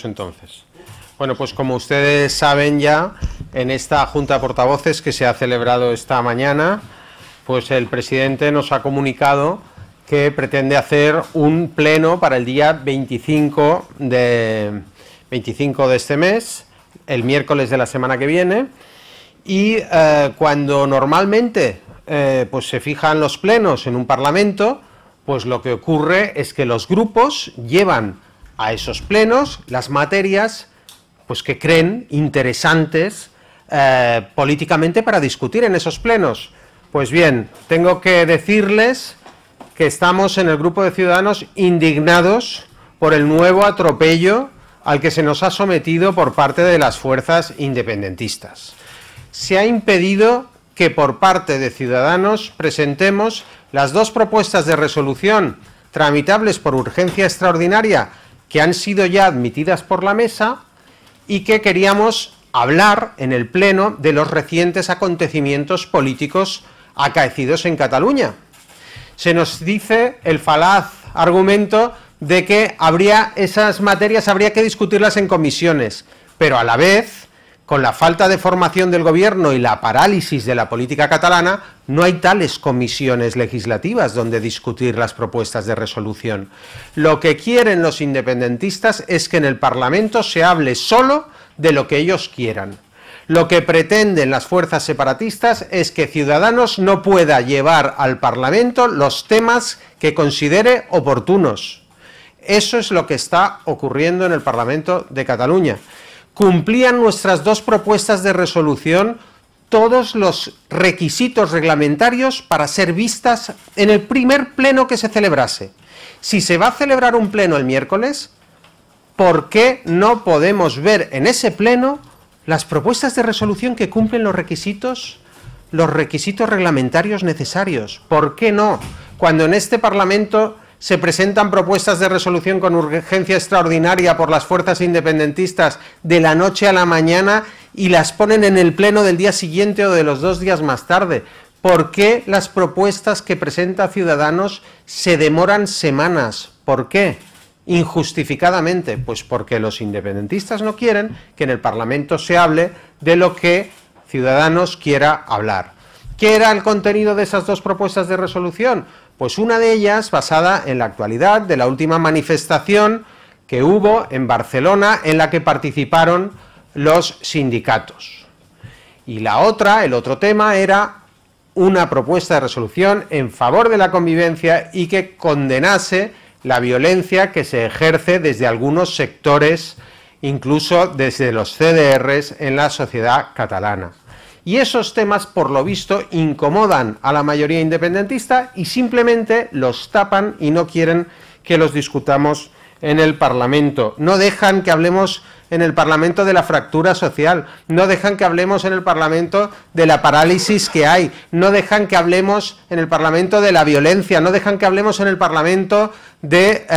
Entonces, bueno, pues como ustedes saben ya, en esta Junta de Portavoces que se ha celebrado esta mañana, pues el presidente nos ha comunicado que pretende hacer un pleno para el día 25 de este mes, el miércoles de la semana que viene, y cuando normalmente pues se fijan los plenos en un parlamento, pues lo que ocurre es que los grupos llevan a esos plenos las materias pues que creen interesantes políticamente para discutir en esos plenos. Pues bien, tengo que decirles que estamos en el Grupo de Ciudadanos indignados por el nuevo atropello al que se nos ha sometido por parte de las fuerzas independentistas. Se ha impedido que por parte de Ciudadanos presentemos las dos propuestas de resolución tramitables por urgencia extraordinaria que han sido ya admitidas por la mesa y que queríamos hablar en el Pleno de los recientes acontecimientos políticos acaecidos en Cataluña. Se nos dice el falaz argumento de que esas materias habría que discutirlas en comisiones, pero a la vez, con la falta de formación del gobierno y la parálisis de la política catalana, no hay tales comisiones legislativas donde discutir las propuestas de resolución. Lo que quieren los independentistas es que en el Parlamento se hable solo de lo que ellos quieran. Lo que pretenden las fuerzas separatistas es que Ciudadanos no pueda llevar al Parlamento los temas que considere oportunos. Eso es lo que está ocurriendo en el Parlamento de Cataluña. Cumplían nuestras dos propuestas de resolución todos los requisitos reglamentarios para ser vistas en el primer pleno que se celebrase. Si se va a celebrar un pleno el miércoles, ¿por qué no podemos ver en ese pleno las propuestas de resolución que cumplen los requisitos reglamentarios necesarios? ¿Por qué no? Cuando en este Parlamento se presentan propuestas de resolución con urgencia extraordinaria por las fuerzas independentistas de la noche a la mañana y las ponen en el pleno del día siguiente o de los 2 días más tarde. ¿Por qué las propuestas que presenta Ciudadanos se demoran semanas? ¿Por qué? Injustificadamente, pues porque los independentistas no quieren que en el Parlamento se hable de lo que Ciudadanos quiera hablar. ¿Qué era el contenido de esas dos propuestas de resolución? Pues una de ellas basada en la actualidad de la última manifestación que hubo en Barcelona en la que participaron los sindicatos. Y la otra, el otro tema, era una propuesta de resolución en favor de la convivencia y que condenase la violencia que se ejerce desde algunos sectores, incluso desde los CDRs en la sociedad catalana. Y esos temas, por lo visto, incomodan a la mayoría independentista y simplemente los tapan y no quieren que los discutamos en el Parlamento. No dejan que hablemos en el Parlamento de la fractura social, no dejan que hablemos en el Parlamento de la parálisis que hay, no dejan que hablemos en el Parlamento de la violencia, no dejan que hablemos en el Parlamento del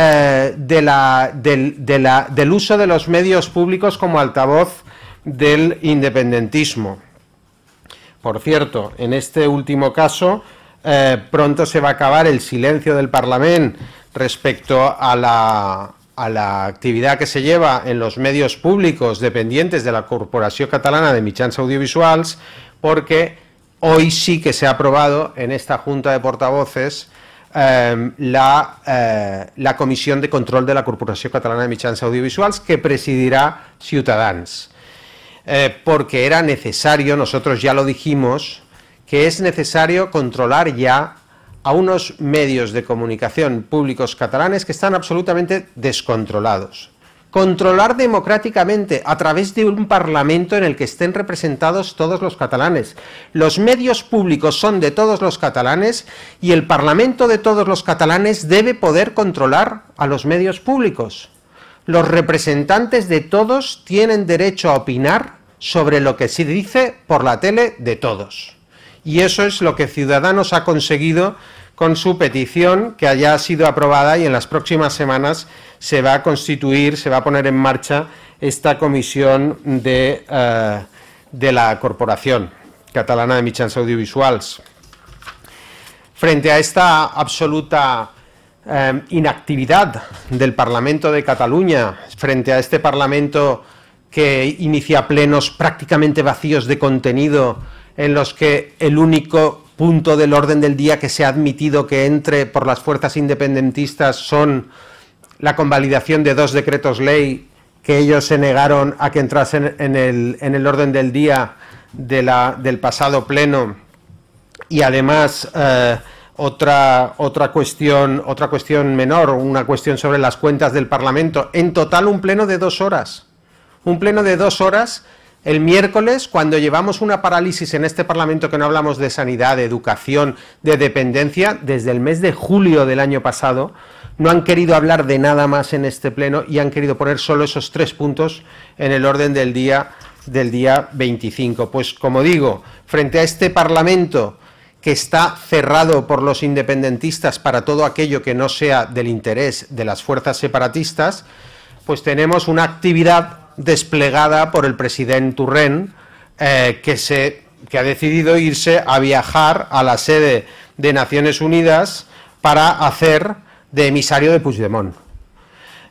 uso de los medios públicos como altavoz del independentismo. Por cierto, en este último caso, pronto se va a acabar el silencio del Parlamento respecto a la actividad que se lleva en los medios públicos dependientes de la Corporació Catalana de Mitjans Audiovisuals, porque hoy sí que se ha aprobado en esta Junta de Portavoces la Comisión de Control de la Corporació Catalana de Mitjans Audiovisuals que presidirá Ciutadans. Porque era necesario, nosotros ya lo dijimos, que es necesario controlar ya a unos medios de comunicación públicos catalanes que están absolutamente descontrolados. Controlar democráticamente a través de un parlamento en el que estén representados todos los catalanes. Los medios públicos son de todos los catalanes y el parlamento de todos los catalanes debe poder controlar a los medios públicos. Los representantes de todos tienen derecho a opinar sobre lo que se dice por la tele de todos. Y eso es lo que Ciudadanos ha conseguido con su petición, que haya sido aprobada, y en las próximas semanas se va a constituir, se va a poner en marcha esta comisión de la Corporación Catalana de Mitjans Audiovisuals. Frente a esta absoluta inactividad del Parlamento de Cataluña frente a este Parlamento que inicia plenos prácticamente vacíos de contenido, en los que el único punto del orden del día que se ha admitido que entre por las fuerzas independentistas son la convalidación de 2 decretos ley que ellos se negaron a que entrasen en el orden del día del pasado pleno, y además otra cuestión menor, una cuestión sobre las cuentas del Parlamento. En total un pleno de 2 horas. Un pleno de 2 horas el miércoles, cuando llevamos una parálisis en este Parlamento, que no hablamos de sanidad, de educación, de dependencia, desde el mes de julio del año pasado. No han querido hablar de nada más en este pleno y han querido poner solo esos 3 puntos en el orden del día 25. Pues como digo, frente a este Parlamento que está cerrado por los independentistas para todo aquello que no sea del interés de las fuerzas separatistas, pues tenemos una actividad desplegada por el presidente Torrent, que ha decidido irse a viajar a la sede de Naciones Unidas para hacer de emisario de Puigdemont.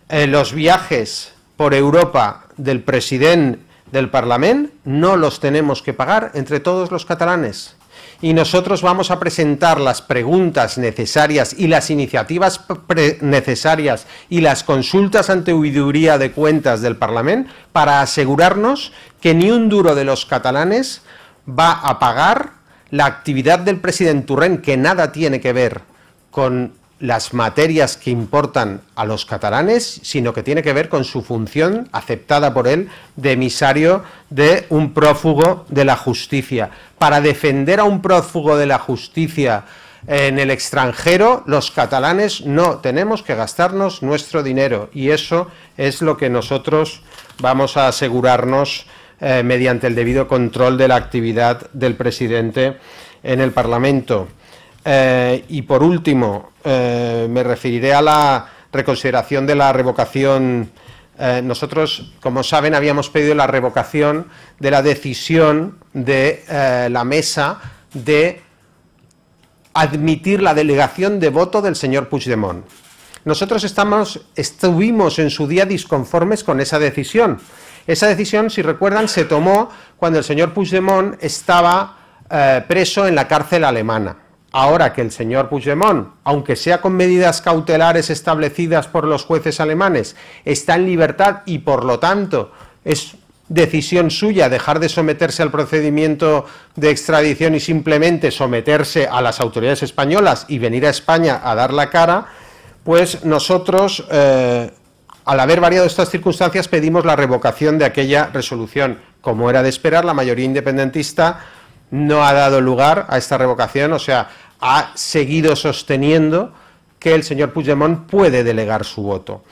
Los viajes por Europa del presidente del Parlament no los tenemos que pagar entre todos los catalanes, y nosotros vamos a presentar las preguntas necesarias y las iniciativas necesarias y las consultas ante oiduría de cuentas del Parlament para asegurarnos que ni un duro de los catalanes va a pagar la actividad del presidente Torrent, que nada tiene que ver con las materias que importan a los catalanes, sino que tiene que ver con su función, aceptada por él, de emisario de un prófugo de la justicia. Para defender a un prófugo de la justicia en el extranjero, los catalanes no tenemos que gastarnos nuestro dinero, y eso es lo que nosotros vamos a asegurarnos mediante el debido control de la actividad del presidente en el Parlamento. Y por último, me referiré a la reconsideración de la revocación. Nosotros, como saben, habíamos pedido la revocación de la decisión de la mesa de admitir la delegación de voto del señor Puigdemont. Nosotros estuvimos en su día disconformes con esa decisión. Esa decisión, si recuerdan, se tomó cuando el señor Puigdemont estaba preso en la cárcel alemana. Ahora que el señor Puigdemont, aunque sea con medidas cautelares establecidas por los jueces alemanes, está en libertad y por lo tanto es decisión suya dejar de someterse al procedimiento de extradición y simplemente someterse a las autoridades españolas y venir a España a dar la cara, pues nosotros, al haber variado estas circunstancias, pedimos la revocación de aquella resolución. Como era de esperar, la mayoría independentista no ha dado lugar a esta revocación, o sea, ha seguido sosteniendo que el señor Puigdemont puede delegar su voto.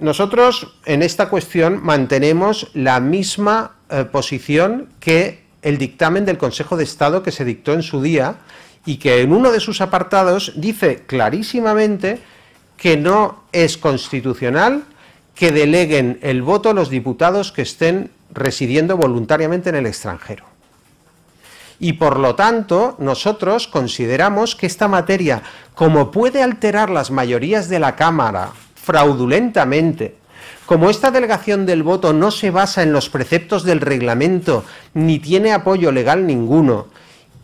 Nosotros en esta cuestión mantenemos la misma posición que el dictamen del Consejo de Estado que se dictó en su día, y que en uno de sus apartados dice clarísimamente que no es constitucional que deleguen el voto a los diputados que estén residiendo voluntariamente en el extranjero. Y por lo tanto, nosotros consideramos que esta materia, como puede alterar las mayorías de la Cámara fraudulentamente, como esta delegación del voto no se basa en los preceptos del reglamento ni tiene apoyo legal ninguno,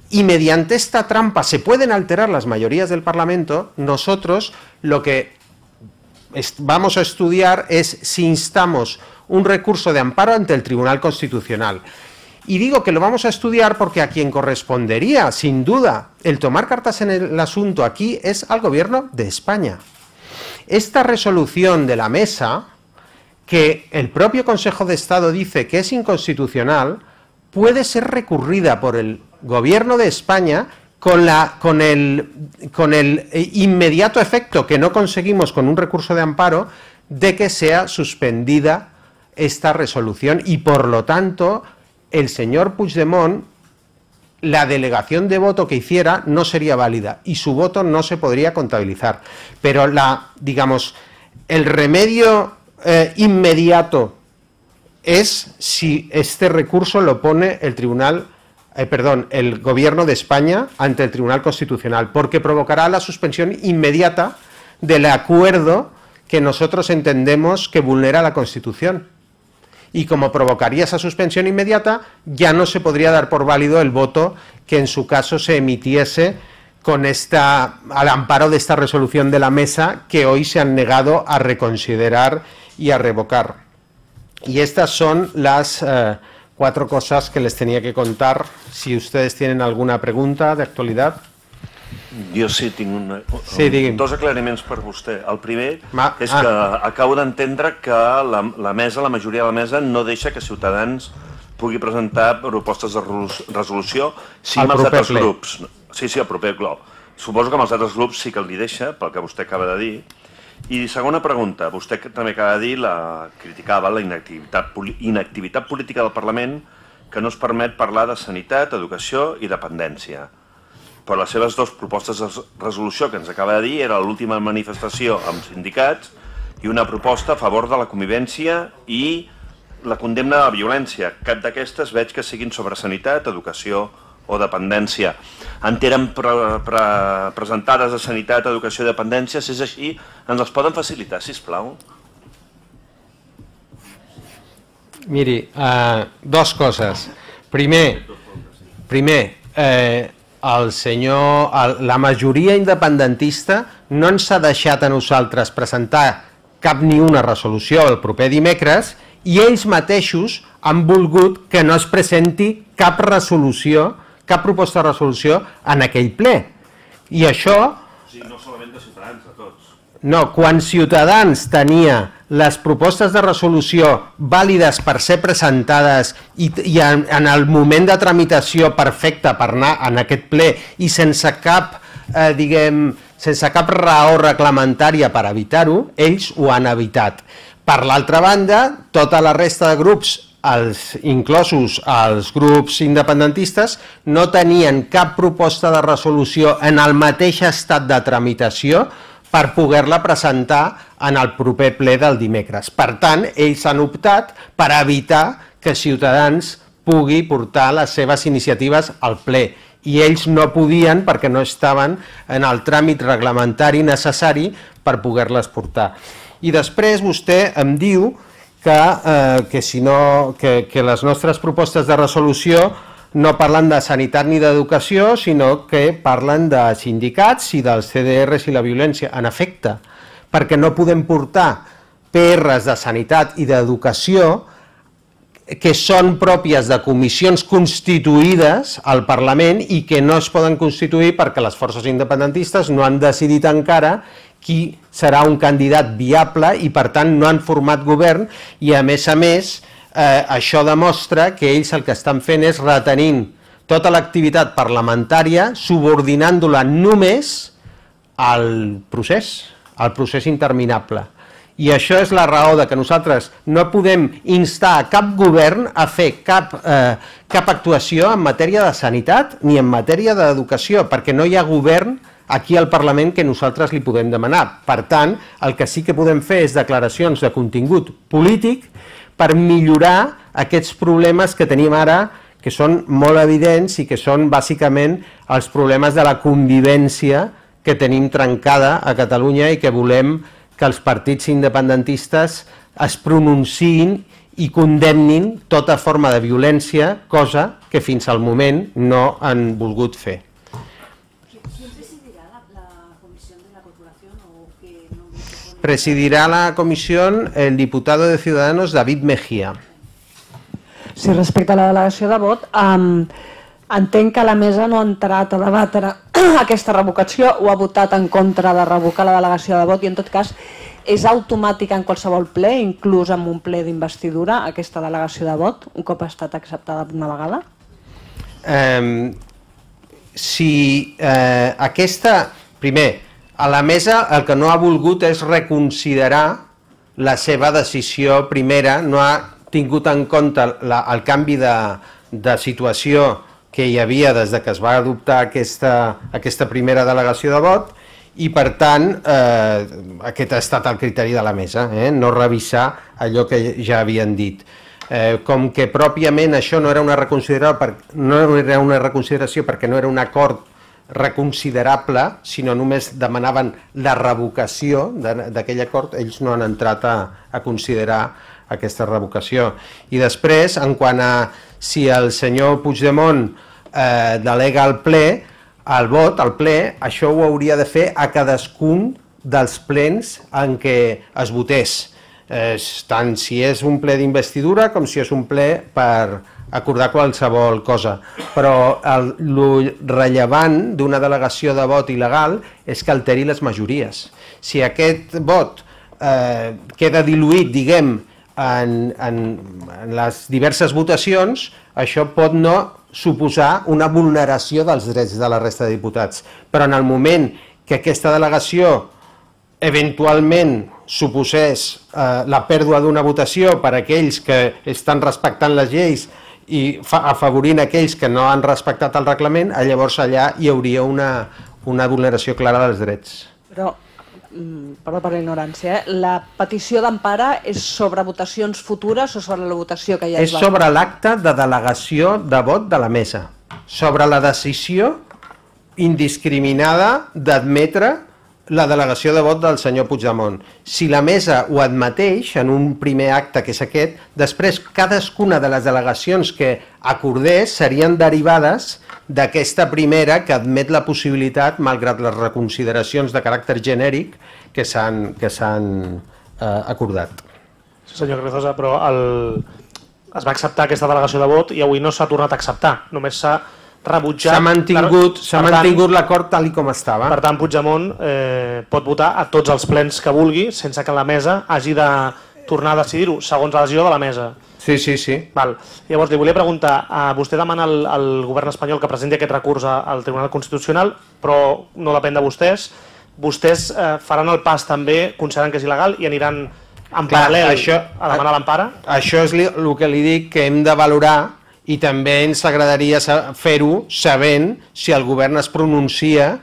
y mediante esta trampa se pueden alterar las mayorías del Parlamento, nosotros lo que vamos a estudiar es si instamos un recurso de amparo ante el Tribunal Constitucional. Y digo que lo vamos a estudiar porque a quien correspondería, sin duda, el tomar cartas en el asunto aquí es al Gobierno de España. Esta resolución de la mesa, que el propio Consejo de Estado dice que es inconstitucional, puede ser recurrida por el Gobierno de España con el inmediato efecto que no conseguimos con un recurso de amparo, de que sea suspendida esta resolución y por lo tanto el señor Puigdemont, la delegación de voto que hiciera no sería válida y su voto no se podría contabilizar. Pero digamos, el remedio inmediato es si este recurso lo pone el Gobierno de España ante el Tribunal Constitucional, porque provocará la suspensión inmediata del acuerdo que nosotros entendemos que vulnera la Constitución. Y como provocaría esa suspensión inmediata, ya no se podría dar por válido el voto que en su caso se emitiese al amparo de esta resolución de la mesa que hoy se han negado a reconsiderar y a revocar. Y estas son las 4 cosas que les tenía que contar. Si ustedes tienen alguna pregunta de actualidad. Jo sí, tinc dos aclariments per vostè. El primer és que acabo d'entendre que la majoria de la mesa no deixa que Ciutadans pugui presentar propostes de resolució si amb els altres grups. Sí, el proper ple. Suposo que amb els altres grups sí que li deixa, pel que vostè acaba de dir. I segona pregunta, vostè també acaba de dir, criticava la inactivitat política del Parlament, que no es permet parlar de sanitat, educació i dependència. Però les seves 2 propostes de resolució que ens acaba de dir era l'última manifestació amb sindicats i una proposta a favor de la convivència i la condemna de la violència. Cap d'aquestes veig que siguin sobre sanitat, educació o dependència. En tenen presentades de sanitat, educació i dependència, si és així, ens les poden facilitar, sisplau? Miri, 2 coses. Primer, la majoria independentista no ens ha deixat a nosaltres presentar cap ni una resolució el proper dimecres i ells mateixos han volgut que no es presenti cap resolució, cap proposta de resolució en aquell ple. I això... No solament de Ciutadans, de tots. No, quan Ciutadans tenia les propostes de resolució vàlides per ser presentades i en el moment de tramitació perfecte per anar en aquest ple i sense cap, sense cap raó reglamentària per evitar-ho, ells ho han evitat. Per l'altra banda, tota la resta de grups, inclosos els grups independentistes, no tenien cap proposta de resolució en el mateix estat de tramitació per poder-la presentar en el proper ple del dimecres. Per tant, ells han optat per evitar que Ciutadans pugui portar les seves iniciatives al ple. I ells no podien perquè no estaven en el tràmit reglamentari necessari per poder-les portar. I després vostè em diu que les nostres propostes de resolució no parlen de sanitat ni d'educació, sinó que parlen de sindicats i dels CDRs i la violència. En efecte, perquè no podem portar PRs de sanitat i d'educació que són pròpies de comissions constituïdes al Parlament i que no es poden constituir perquè les forces independentistes no han decidit encara qui serà un candidat viable i per tant no han format govern i a més, això demostra que ells el que estan fent és retenint tota l'activitat parlamentària, subordinant-la només al procés interminable. I això és la raó de que nosaltres no podem instar a cap govern a fer cap actuació en matèria de sanitat ni en matèria d'educació, perquè no hi ha govern aquí al Parlament que nosaltres li podem demanar. Per tant, el que sí que podem fer és declaracions de contingut polític per millorar aquests problemes que tenim ara, que són molt evidents i que són bàsicament els problemes de la convivència que tenim trencada a Catalunya i que volem que els partits independentistes es pronunciïn i condemnin tota forma de violència, cosa que fins al moment no han volgut fer. Presidirá la comisión el diputado de Ciudadanos David Mejía. Sí, respecte a la delegació de vot, entenc que la mesa no ha entrat a debatre aquesta revocació o ha votat en contra de revocar la delegació de vot i en tot cas és automàtica en qualsevol ple, inclús en un ple d'investidura, aquesta delegació de vot, un cop ha estat acceptada per una vegada? Primer, a la mesa el que no ha volgut és reconsiderar la seva decisió primera, no ha tingut en compte el canvi de situació que hi havia des que es va adoptar aquesta primera delegació de vot i per tant aquest ha estat el criteri de la mesa, no revisar allò que ja havien dit. Com que pròpiament això no era una reconsideració perquè no era un acord reconsiderable, sinó només demanaven la revocació d'aquell acord, ells no han entrat a considerar aquesta revocació. I després, en quant a si el senyor Puigdemont delega al ple, el vot, al ple, això ho hauria de fer a cadascun dels plens en què es votés, tant si és un ple d'investidura com si és un ple per acordar qualsevol cosa. Però el rellevant d'una delegació de vot il·legal és que alteri les majories. Si aquest vot queda diluït, diguem, en les diverses votacions, això pot no suposar una vulneració dels drets de la resta de diputats. Però en el moment que aquesta delegació eventualment suposés la pèrdua d'una votació per a aquells que estan respectant les lleis i afavorint aquells que no han respectat el reglament, llavors allà hi hauria una vulneració clara dels drets. Però, perdó per la ignorància, la petició d'empara és sobre votacions futures o sobre la votació que ja es va? És sobre l'acte de delegació de vot de la mesa, sobre la decisió indiscriminada d'admetre la delegació de vot del senyor Puigdemont. Si la mesa ho admeteix en un primer acte, que és aquest, després cadascuna de les delegacions que acordés serien derivades d'aquesta primera que admet la possibilitat, malgrat les reconsideracions de caràcter genèric que s'han acordat. Senyor Carrizosa, però es va acceptar aquesta delegació de vot i avui no s'ha tornat a acceptar, només s'ha rebutjat. S'ha mantingut l'acord tal com estava. Per tant, Puigdemont pot votar a tots els plens que vulgui sense que la mesa hagi de tornar a decidir-ho, segons la decisió de la mesa. Sí. Val. Llavors, li volia preguntar, vostè demana al govern espanyol que presenti aquest recurs al Tribunal Constitucional, però no depèn de vostès. Vostès faran el pas també, considerant que és il·legal, i aniran en paral·lel a demanar l'empara? Això és el que li dic que hem de valorar, i també ens agradaria fer-ho sabent si el govern es pronuncia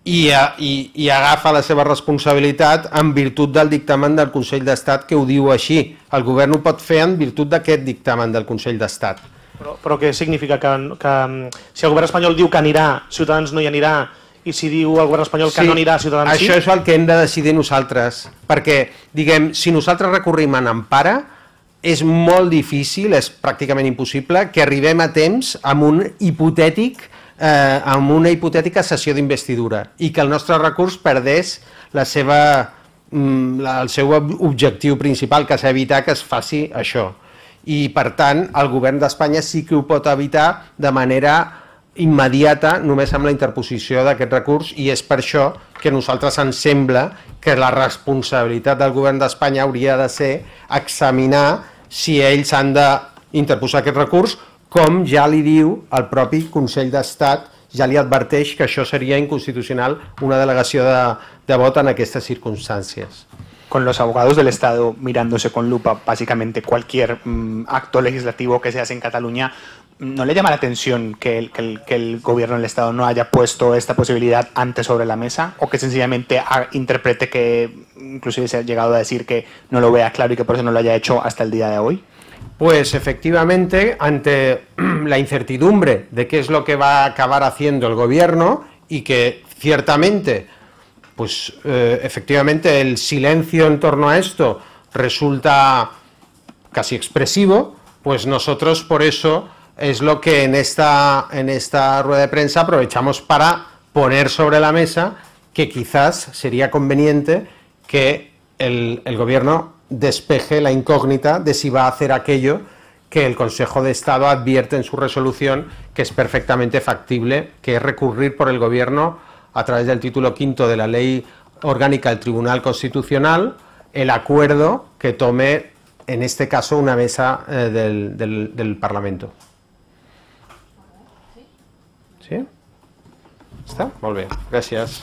i agafa la seva responsabilitat en virtut del dictamen del Consell d'Estat que ho diu així. El govern ho pot fer en virtut d'aquest dictamen del Consell d'Estat. Però què significa? Que si el govern espanyol diu que anirà, Ciutadans no hi anirà, i si diu el govern espanyol que no anirà, Ciutadans sí? Això és el que hem de decidir nosaltres, perquè, diguem, si nosaltres recorrim en empara, és molt difícil, és pràcticament impossible, que arribem a temps amb una hipotètica sessió d'investidura i que el nostre recurs perdés el seu objectiu principal, que és evitar que es faci això. I, per tant, el govern d'Espanya sí que ho pot evitar de manera immediata, només amb la interposició d'aquest recurs, i és per això que a nosaltres ens sembla que la responsabilitat del govern d'Espanya hauria de ser examinar si ells han d'interposar aquest recurs, com ja li diu el propi Consell d'Estat, ja li adverteix que això seria inconstitucional, una delegació de vot en aquestes circunstàncies. Con los abogados del Estado mirándose con lupa básicamente cualquier acto legislativo que se hace en Cataluña, ¿no le llama la atención que el gobierno del Estado no haya puesto esta posibilidad antes sobre la mesa? ¿O que sencillamente interprete que inclusive se ha llegado a decir que no lo vea claro y que por eso no lo haya hecho hasta el día de hoy? Pues efectivamente, ante la incertidumbre de qué es lo que va a acabar haciendo el gobierno y que ciertamente, pues efectivamente el silencio en torno a esto resulta casi expresivo, pues nosotros por eso es lo que en esta rueda de prensa aprovechamos para poner sobre la mesa que quizás sería conveniente que el gobierno despeje la incógnita de si va a hacer aquello que el Consejo de Estado advierte en su resolución que es perfectamente factible, que es recurrir por el gobierno a través del título 5 de la Ley Orgánica del Tribunal Constitucional el acuerdo que tome, en este caso, una mesa del Parlamento. ¿Sí? ¿Està? Molt bé, gràcies.